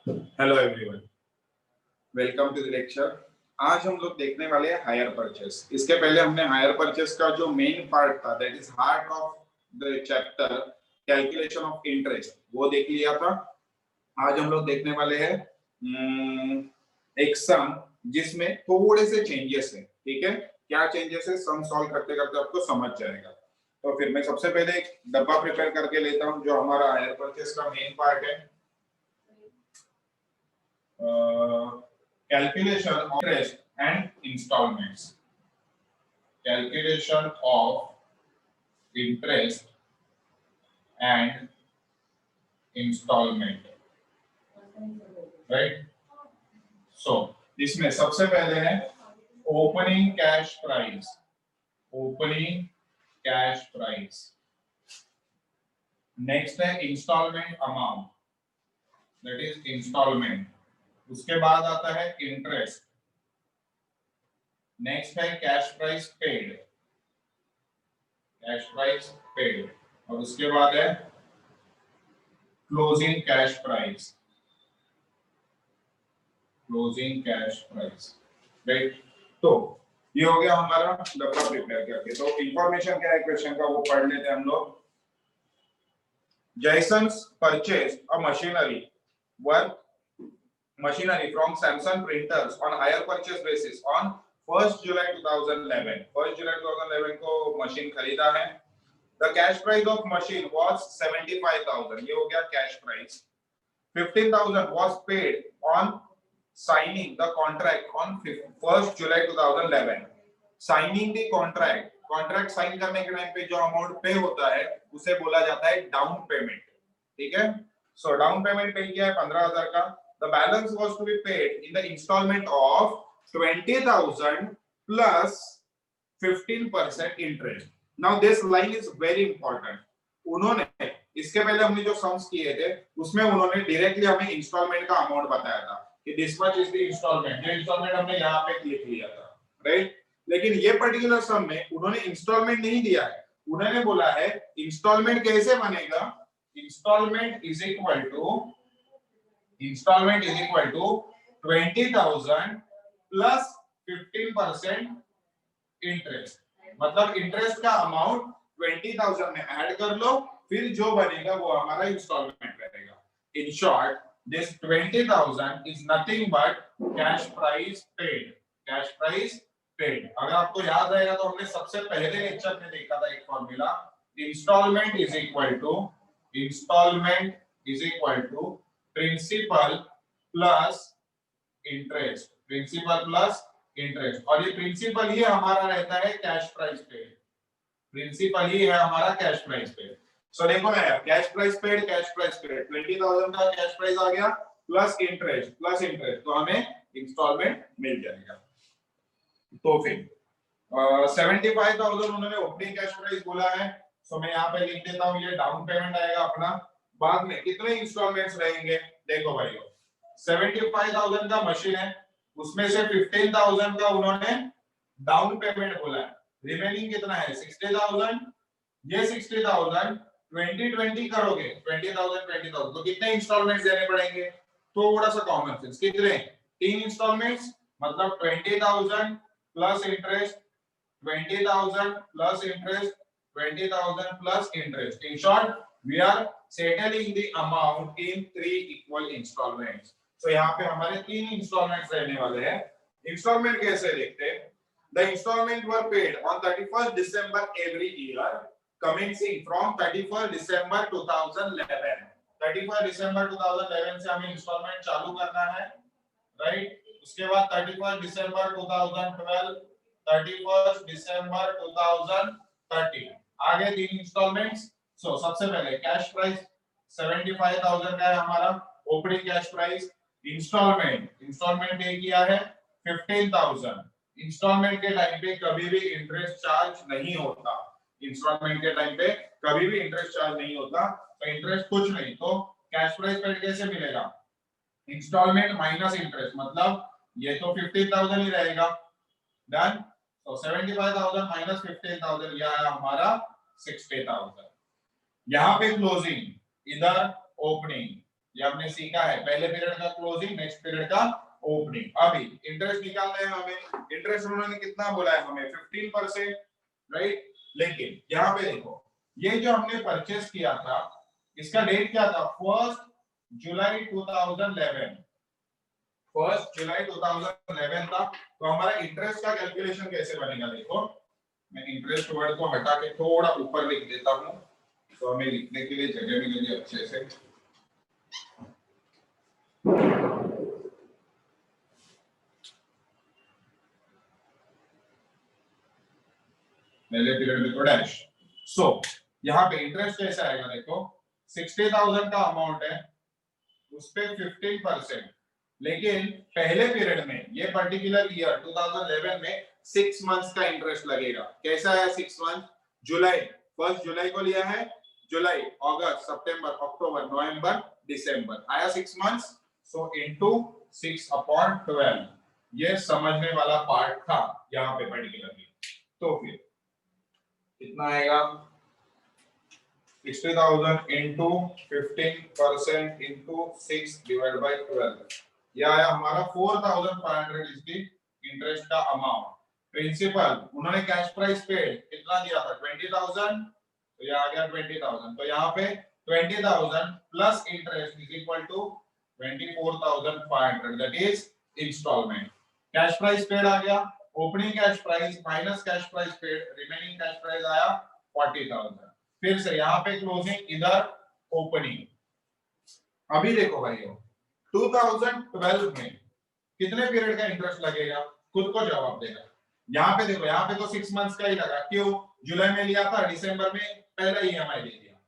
Hello everyone, welcome to the lecture. आज हम लोग देखने वाले हैं हायर परचेस। इसके पहले हमने हायर परचेस का जो मेन पार्ट था, that is heart of the chapter calculation of interest, वो देख लिया था। आज हम लोग देखने वाले हैं एक सम जिसमें थोड़े से चेंजेस हैं। ठीक है, क्या चेंजेस है सम सॉल्व करते करते आपको समझ जाएगा। तो फिर मैं सबसे पहले एक डब्बा प्रिपेयर करके लेता हूँ जो हमारा हायर परचेस का मेन पार्ट है। Calculation of interest and installments. Calculation of interest and installment. Right? So, इसमें सबसे पहले है opening cash price. Opening cash price. Next है installment amount. That is installment. उसके बाद आता है interest. नेक्स्ट है cash price paid, cash price paid, और उसके बाद है closing cash price, closing cash price. Right, तो ये हो गया हमारा डब्बा प्रिपेयर करके। तो इंफॉर्मेशन क्या है क्वेश्चन का वो पढ़ लेते हैं हम लोग। Jason's purchase a machinery from Samsung printers on hire purchase basis on 1st July 2011. 1st July 2011 को मशीन खरीदा है। The cash price of machine was 75,000. ये हो गया cash price. 15,000 was paid on signing the contract on 1st July 2011. Signing the contract, contract sign करने के time पे जो अमाउंट पे होता है उसे बोला जाता है डाउन पेमेंट। ठीक है, सो डाउन पेमेंट पे किया है 15,000 का। The balance was to be paid in the installment of 20,000 plus 15% interest. Now this line is very important. उन्होंने इसके पहले हमने जो सम्स किए थे उसमें उन्होंने डायरेक्टली हमें इंस्टॉलमेंट का अमाउंट बताया था कि this much is the installment. जो इंस्टॉलमेंट हमने यहाँ पे लिख लिया था, राइट। लेकिन ये पर्टिकुलर सम में उन्होंने इंस्टॉलमेंट नहीं दिया है। उन्होंने बोला है इंस्टॉलमेंट कैसे बनेगा, installment is equal to 20,000 plus 15% interest. मतलब इंटरेस्ट का अमाउंट 20,000 में ऐड कर लो, फिर जो बनेगा वो हमारा इंस्टॉलमेंट रहेगा। In short this 20,000 is nothing but cash price paid, cash price paid. अगर आपको याद रहेगा तो हमने सबसे पहले लेक्चर में देखा था एक formula, installment is equal to principal plus interest, principal plus interest. और ये प्रिंसिपल ही हमारा रहता है कैश प्राइस पेड, प्रिंसिपल ही है हमारा कैश प्राइस पेड। सो देखो ना यार, कैश प्राइस पेड 20,000 का कैश प्राइस आ गया प्लस इंटरेस्ट, तो हमें इंस्टॉलमेंट मिल जाएगा। तो फिर 75,000 उन्होंने ओपनिंग कैश प्राइस बोला है। सो मैं यहाँ पे लिख देता हूँ, ये डाउन पेमेंट आएगा अपना। बाद में कितने इंस्टॉलमेंट्स रहेंगे, देखो भाई 75,000 का मशीन है, उसमें से 15,000 का उन्होंने डाउन पेमेंट बोला है। रिमेनिंग कितना है 60,000। ये 60,000 20 करोगे 20,000 तो कितने इंस्टॉलमेंट्स देने पड़ेंगे, थोड़ा सा कॉमन सेंस, कितने 3 इंस्टॉलमेंट्स, मतलब 20,000 plus interest, 20,000 plus interest, 20,000 plus interest. In short we are settling the amount in 3 equal installments. So यहाँ पे हमारे 3 इंस्टॉलमेंट्स रहने वाले हैं। इंस्टॉलमेंट कैसे देखते हैं, the installment were paid on 31st December every year commencing from 31st December 2011। 31st December 2011 से हमें इंस्टॉलमेंट चालू करना है, राइट। उसके बाद 31st December 2012, 31st December 2013, आगे 3 इंस्टॉलमेंट्स। सो सबसे पहले कैश प्राइस 75,000 का है हमारा ओपनिंग कैश प्राइस। इंस्टॉलमेंट पे किया है 15,000। इंस्टॉलमेंट के टाइम पे कभी भी इंटरेस्ट चार्ज नहीं होता, इंस्टॉलमेंट के टाइम पे कभी भी इंटरेस्ट चार्ज नहीं होता। तो इंटरेस्ट कुछ नहीं, तो कैश प्राइस पेड कैसे मिलेगा, इंस्टॉलमेंट माइनस इंटरेस्ट, मतलब ये तो 15,000 ही रहेगा। डन। तो 75,000 माइनस 15,000 यह है हमारा 60,000। यहाँ पे क्लोजिंग, इधर ओपनिंग, ये हमने सीखा है, पहले पीरियड का क्लोजिंग, नेक्स्ट पीरियड का ओपनिंग। अभी इंटरेस्ट निकालना है हमें, इंटरेस्ट उन्होंने कितना बोला है हमें 15%, राइट। लेकिन यहाँ पे देखो, ये जो हमने परचेस किया था इसका डेट क्या था, 1 जुलाई 2011, 1 जुलाई 2011 था। तो हमारा इंटरेस्ट का कैलकुलेशन कैसे बनेगा, देखो मैं इंटरेस्ट वर्ड को हटा के थोड़ा ऊपर लिख देता हूं तो हमें लिखने के लिए जगह मिलेगी अच्छे से। पहले पीरियड में तो डैश। सो यहाँ पे इंटरेस्ट कैसा आएगा, देखो 60,000 का अमाउंट है, उस पे 15%, लेकिन पहले पीरियड में ये पर्टिकुलर ईयर 2011 में 6 मंथ्स का इंटरेस्ट लगेगा। कैसा है 6 मंथ, जुलाई, 1 जुलाई को लिया है, जुलाई, अगस्त, सितंबर, अक्टूबर, नवंबर, दिसंबर, आया 6 मंथ्स। सो इनटू 6/12, ये समझने वाला पार्ट था यहाँ पे पर्टिकुलरली। तो फिर कितना आएगा, 60,000 into 15% into 6 divided by 12, ये आया हमारा 4,500 इसकी इंटरेस्ट का अमाउंट। प्रिंसिपल उन्होंने कैश प्राइस पे कितना दिया था 20,000, तो ये आ गया 20,000। तो यहाँ पे 20,000 plus interest is equal to 24,500, that is instalment. Cash price paid आ गया, opening cash price minus cash price paid, remaining cash price आया 40,000। फिर से यहाँ पे क्लोजिंग, इधर ओपनिंग। अभी देखो भाइयों 2012 में कितने पीरियड का इंटरेस्ट लगेगा, खुद को जवाब देना। यहाँ पे देखो, यहाँ पे तो 6 मंथ्स का ही लगा, क्यों, जुलाई में लिया था, दिसंबर में पहला ईएमआई दे दिया।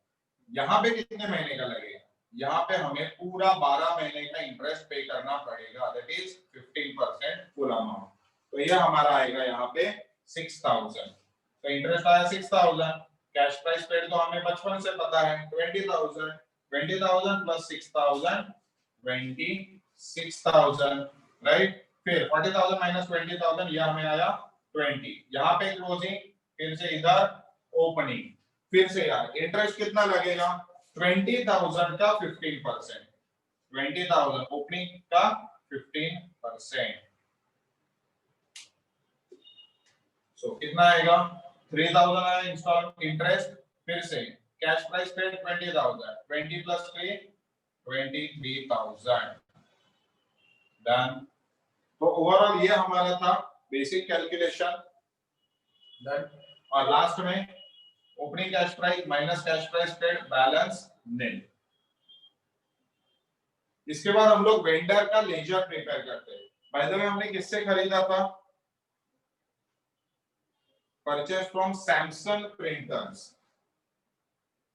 यहाँ पे कितने महीने का लगेगा, यहाँ पे हमें पूरा 12 महीने का इंटरेस्ट पे करना पड़ेगा, दैट इज 15% फुल अमाउंट। तो ये हमारा आएगा यहाँ पे 6,000। तो इंटरेस्ट आया 6,000, कैश प्राइस पेड तो हमें बचपन से पता है 20,000, 20,000 प्लस 6,000 26,000, राइट। फिर 40,000 माइनस 20,000, ये हमें आया 20। यहाँ पे क्लोजिंग, फिर से इधर ओपनिंग। फिर से यार इंटरेस्ट कितना लगेगा, 20,000 का 15%, 20,000 ओपनिंग का 15%। सो कितना आएगा, 3,000 आया इंस्टॉल इंटरेस्ट। फिर से कैश प्राइस पे 20,000, 20 प्लस 3 23,000, डन। तो ओवरऑल ये हमारा था बेसिक कैलकुलेशन, डन। और लास्ट में opening cash price minus cash price paid, balance nil. इसके बाद हम लोग वेंडर का लेजर प्रिपेयर करते हैं। बाय द वे हमने किससे खरीदा था, purchase from Samsung printers,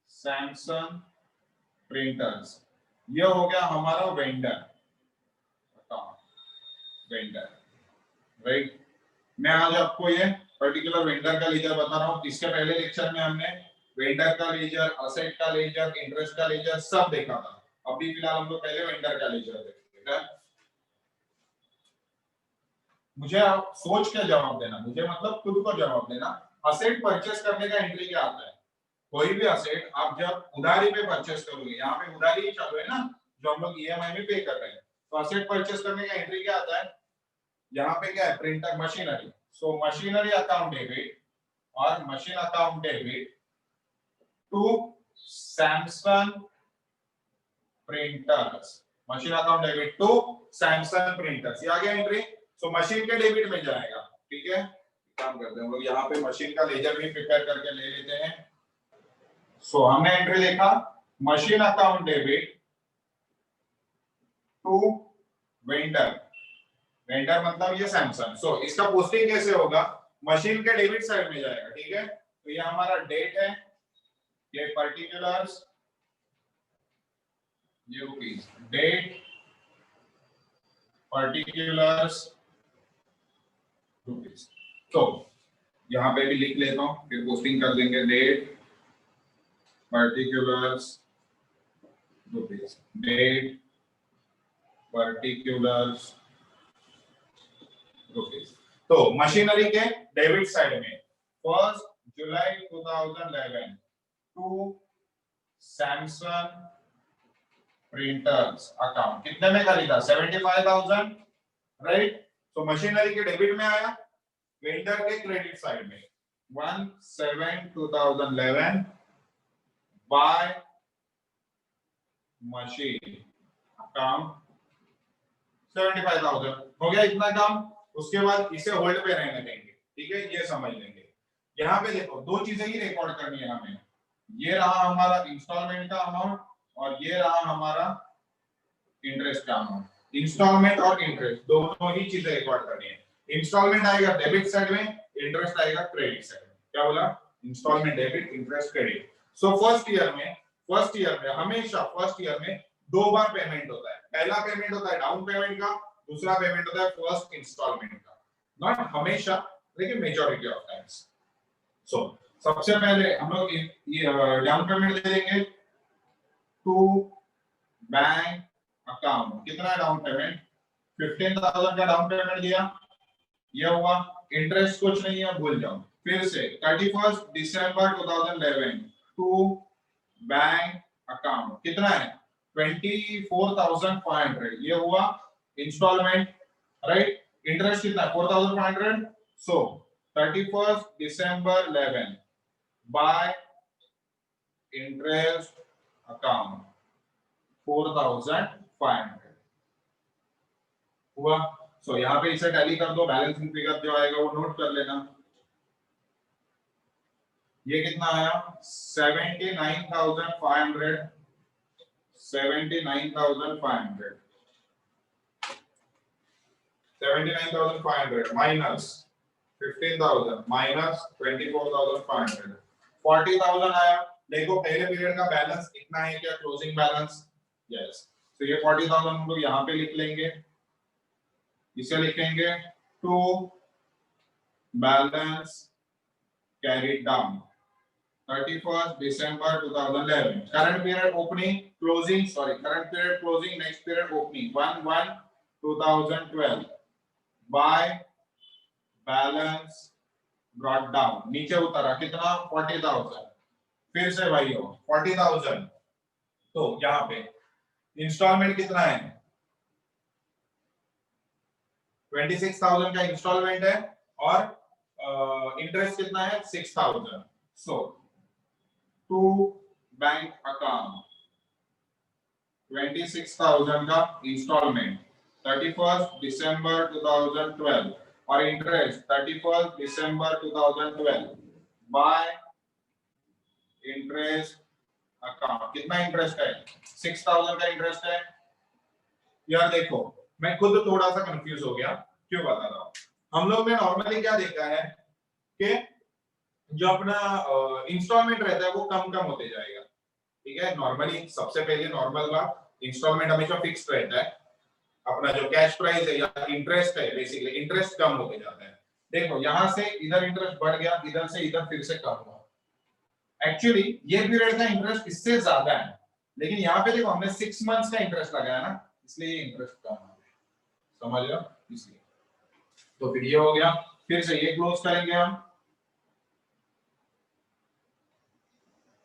Samsung printers. ये हो गया हमारा वेंडर, वेंडर, राइट। मैं आज आपको ये पर्टिकुलर वेंडर का लेजर बता रहा हूँ। इसके पहले लेक्चर में हमने वेंडर का लेजर, असेट का लेजर, इंटरेस्ट का लेजर सब देखा था। अभी फिलहाल हम लोग पहले वेंडर का लेजर देखेंगे। मुझे आप सोच के जवाब देना, मुझे मतलब खुद को जवाब देना। असेट परचेस करने का एंट्री क्या आता है, कोई भी असेट आप जब उधारी पे परचेस करोगे, यहाँ पे उधारी ही चालू है ना, जो हम लोग ईएमआई में पे कर रहे हैं, तो असेट परचेस करने का एंट्री क्या आता है, यहाँ पे क्या है, printer machinery. So machinery account debit और machine account debit to Samsung printers, machine account debit to Samsung printers, ये आ गया एंट्री। सो मशीन के डेबिट में जाएगा, ठीक है। काम करते हैं हम लोग, यहाँ पे मशीन का लेजर भी प्रिपेयर करके ले लेते हैं। सो हमने एंट्री देखा, machine account debit to vendor, vendor मतलब ये सैमसंग। सो इसका पोस्टिंग कैसे होगा, मशीन के डेबिट साइड में जाएगा, ठीक है। तो ये हमारा डेट है, ये पर्टिकुलर्स, ये रुपीस, डेट पर्टिकुलर्स रुपीस। तो यहाँ पे भी लिख लेता हूँ, फिर पोस्टिंग कर देंगे, date particulars rupees, date particulars rupees। तो मशीनरी के डेबिट साइड में 1 जुलाई 2011 टू सैमसंग प्रिंटर्स अकाउंट कितने में खरीदा 75,000 राइट। तो मशीनरी के डेबिट में आया, वेंडर के क्रेडिट साइड में 1/7/2011 बाय मशीन अकाउंट 75,000 हो गया इतना काम। उसके बाद इसे होल्ड पे रहने देंगे, ठीक है, ये समझ लेंगे। यहाँ पे देखो दो चीजें ही रिकॉर्ड करनी है हमें, ये रहा हमारा इंस्टॉलमेंट का अमाउंट और ये रहा हमारा इंटरेस्ट का अमाउंट। इंस्टॉलमेंट और इंटरेस्ट दोनों ही चीजें रिकॉर्ड करनी है। इंस्टॉलमेंट आएगा डेबिट साइड में, इंटरेस्ट आएगा क्रेडिट साइड में। क्या बोला? Installment debit, interest credit. So first year में हमेशा फर्स्ट ईयर में दो बार पेमेंट होता है। पहला पेमेंट होता है डाउन पेमेंट का, दूसरा पेमेंट होता है फर्स्ट इंस्टॉलमेंट का। नॉट हमेशा, लेकिन मेजॉरिटी ऑफ टाइम्स। सो सबसे पहले हम लोग डाउन पेमेंट दे देंगे टू बैंक अकाउंट। कितना डाउन पेमेंट? 15,000 का डाउन पेमेंट दिया, ये हुआ। इंटरेस्ट कुछ नहीं है, भूल जाओ। फिर से 31 दिसंबर 2011 टू बैंक अकाउंट कितना है 24,500, ये हुआ इंस्टॉलमेंट राइट। इंटरेस्ट कितना 4,500। सो 31 दिसंबर 11 बाय इंटरेस्ट अकाउंट 4,500 हुआ। सो यहाँ पे इसे टैली कर दो, बैलेंसिंग फिगर जो आएगा वो नोट कर लेना। ये कितना आया 79,500 माइनस 15,000 माइनस 24,500 40,000 आया। देखो पहले पीरियड का बैलेंस इतना है क्या क्लोजिंग बैलेंस? यस। तो ये 40,000 हम लोग यहाँ पे लिख लेंगे, इसे लिखेंगे to balance carried down 31 December 2011 current period opening closing current period closing next period opening 1/1/2012 by balance brought down नीचे उतरा कितना 40,000। फिर से भाइयों 40,000। तो यहाँ पे इंस्टॉलमेंट कितना है 26,000 का इंस्टॉलमेंट है और इंटरेस्ट कितना है 6,000। सो टू बैंक अकाउंट 26,000 का इंस्टॉलमेंट 31 दिसंबर 2012 और इंटरेस्ट 31 दिसंबर 2012 बाय इंटरेस्ट अकाउंट। कितना इंटरेस्ट है 6,000 का इंटरेस्ट है। यार देखो मैं खुद थोड़ा सा कंफ्यूज हो गया, क्यों बता रहा हूं। हम लोग ने नॉर्मली क्या देखा है कि जो अपना इंस्टॉलमेंट रहता है वो कम कम होते जाएगा, ठीक है। नॉर्मली सबसे पहले नॉर्मल बात इंस्टॉलमेंट हमेशा फिक्स्ड रहता है। अपना जो कैश प्राइस है या इंटरेस्ट है बेसिकली इंटरेस्ट कम होते जाता है। देखो यहां से इधर इंटरेस्ट बढ़ गया, इधर से इधर फिर से कम हुआ। एक्चुअली ये पीरियड का इंटरेस्ट इससे ज्यादा है, लेकिन यहाँ पे देखो हमने 6 मंथ्स का इंटरेस्ट लगाया ना, इसलिए इंटरेस्ट कम है, समझ रहे हो, इसलिए। तो फिर ये हो गया। फिर से ये क्लोज करेंगे हम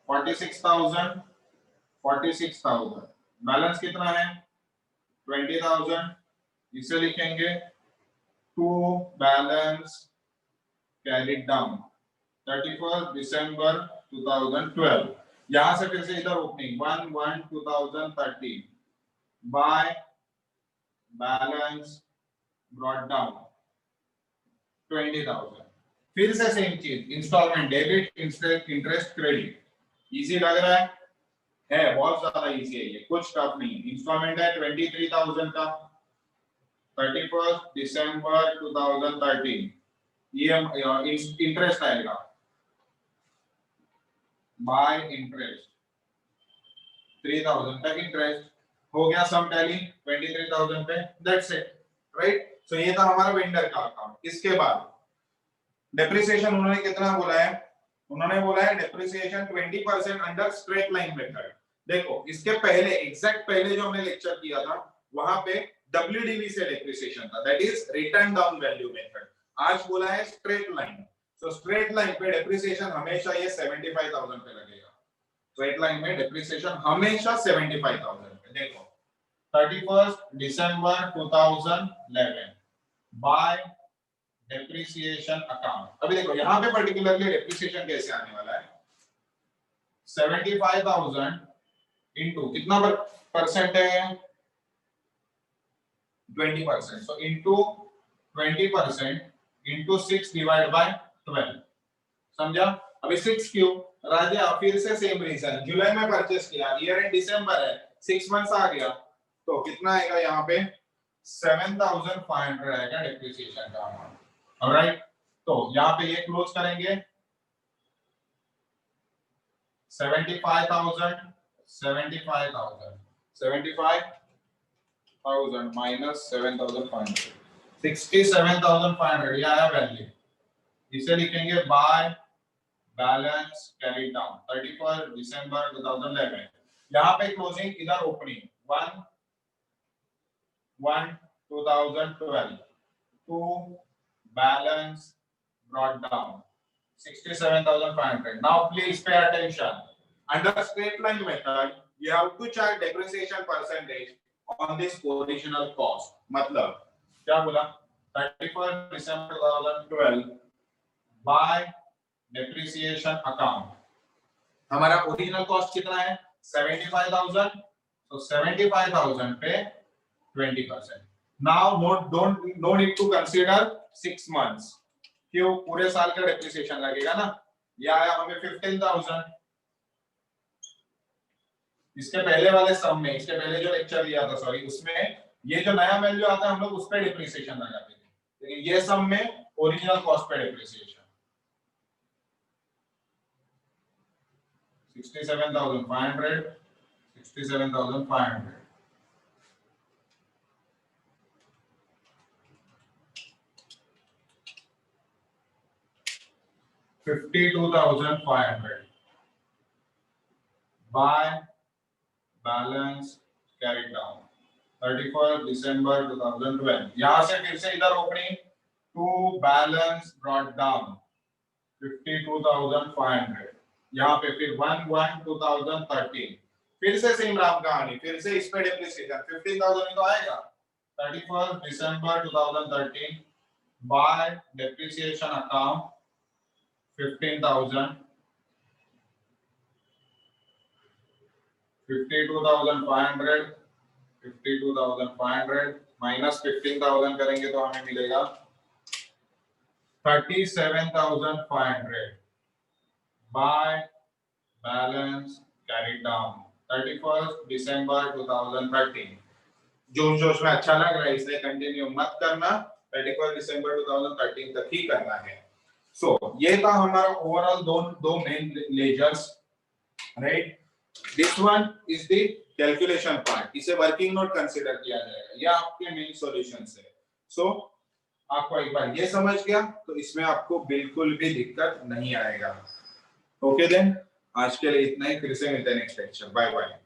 46,000 बैलेंस कितना है 20,000, इसे लिखेंगे टू बैलेंस कैरीड डाउन 31 दिसंबर 2012। यहां से फिर से इधर opening 1/1/2013 by balance brought down 20,000। फिर से सेम चीज installment debit interest credit. Easy लग रहा है बहुत ज्यादा इजी है ये, कुछ टफ नहीं। इंस्टॉलमेंट है 23,000 का 31 दिसंबर 2013। ये इंटरेस्ट आएगा बाय इंटरेस्ट 3,000 तक इंटरेस्ट हो गया। सम टैली 23,000 पे, दैट्स इट राइट। सो ये था हमारा वेंडर का अकाउंट। इसके बाद डेप्रिसिएशन उन्होंने कितना बोला है, उन्होंने बोला है depreciation 20% under straight line method. देखो इसके पहले एग्जैक्ट पहले जो हमने लेक्चर किया था वहां पे WDV से डेप्रिसिएशन था, that is return down value method. आज बोला है straight line. So straight line पे डेप्रिसिएशन हमेशा ये 75,000 पे लगेगा। स्ट्रेट लाइन में डेप्रिसिएशन हमेशा 75,000 पे। पे। देखो 31 दिसंबर 2011 बाय डेप्रिसिएशन अकाउंट। अभी देखो यहाँ पे पर्टिकुलरली डेप्रिसिएशन कैसे आने वाला है, 75,000 इंटू कितना परसेंट है, 20%, so into 20% into 6 divide by 12, समझा। अभी 6 क्यों राजा, फिर से सेम रीजन, जुलाई में परचेस किया, ईयर एंड दिसंबर है, 6 मंथ्स आ गया, तो कितना आएगा यहाँ पे 7,500 आएगा डेप्रिसिएशन का अमाउंट। ऑलराइट, तो यहाँ पे ये क्लोज करेंगे 75,000 माइनस 7,500, 67,500 ये आया वैल्यू। इसे लिखेंगे बाय बैलेंस कैरी डाउन 31 दिसंबर 2011। यहाँ पे क्लोजिंग, इधर opening 1/1/2012 to balance brought down 67,500. Now please pay attention. Under straight line method, you have to charge depreciation percentage on this original cost. मतलब क्या बोला, 31 दिसंबर 2012 by depreciation account, हमारा original cost कितना है 75,000, तो 75,000 पे 20%। Now no need to consider 6 months, क्यों, पूरे साल का डेप्रिसिएशन लगेगा ना। ये आया हमें 15,000। इसके पहले वाले सम में, इसके पहले जो लेक्चर लिया था सॉरी, उसमें ये जो नया वैल्यू आता है हम लोग उस पे डेप्रिसिएशन लगाते थे, लेकिन ये सम में ओरिजिनल कॉस्ट पे depreciation 67,500 67,500 52,500 by balance carried down 31 दिसंबर 2012। यहां से फिर से इधर opening to balance brought down 52,500, यहाँ पे फिर 1/1/2013, फिर से सेम राम कहानी, फिर से इस पे डेप्रिसिएशन 15,000 तो आएगा 31 दिसंबर 2013 बाय डेप्रिसिएशन अकाउंट 15,000, 52,500 माइनस 15,000 करेंगे तो हमें मिलेगा 37,500 by balance carried down 31 दिसंबर 2013। जोश में अच्छा लग रहा है इसलिए कंटिन्यू मत करना, 31 दिसंबर 2013 तक ही करना है। सो ये था हमारा ओवरऑल दो main ledgers, right. This one is the calculation part, इसे वर्किंग नोट कंसीडर किया जाएगा, ये आपके मेन सॉल्यूशंस है। सो आपको एक बार ये समझ गया तो इसमें आपको बिल्कुल भी दिक्कत नहीं आएगा। ओके देन, आज के लिए इतना ही, फिर से मिलते हैं नेक्स्ट लेक्चर, बाय बाय।